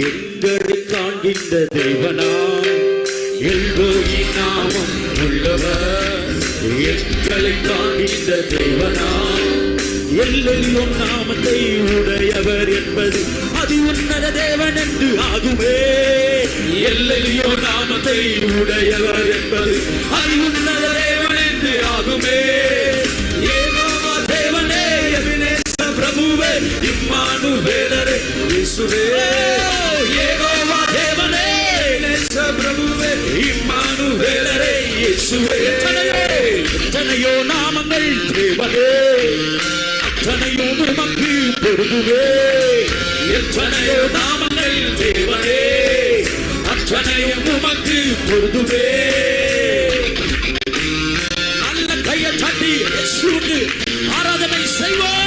எங்களை காண்கின்ற தேவனாய் எல்லோரின் நாமம் உள்ளவர். எங்களை காண்கின்ற தேவனாய் எல்லையும் நாமத்தை உடையவர் என்பது அது உன்னத தேவன் என்று ஆகுமே. எல்லையோ நாமத்தை உடையவர் என்பது அது உன்னத தேவன் என்று ஆகுமே. யெகோவா தேவனே, எபினேசர் பிரபுவே, இம்மானுவேலரே, இயேசுவே. யெகோவா தேவனே, எபினேசர் பிரபுவே, இம்மானுவேலரே, இயேசுவே. எத்தனையோ நாமங்கள் தேவனே, அத்தனையோ உமக்கு பொருந்துவே. எத்தனையோ நாமங்கள் தேவனே, அத்தனையும் உமக்கு பொருந்துவே. நல்ல கையை தட்டி இயேசுவுக்கு ஆராதனை செய்வோம்.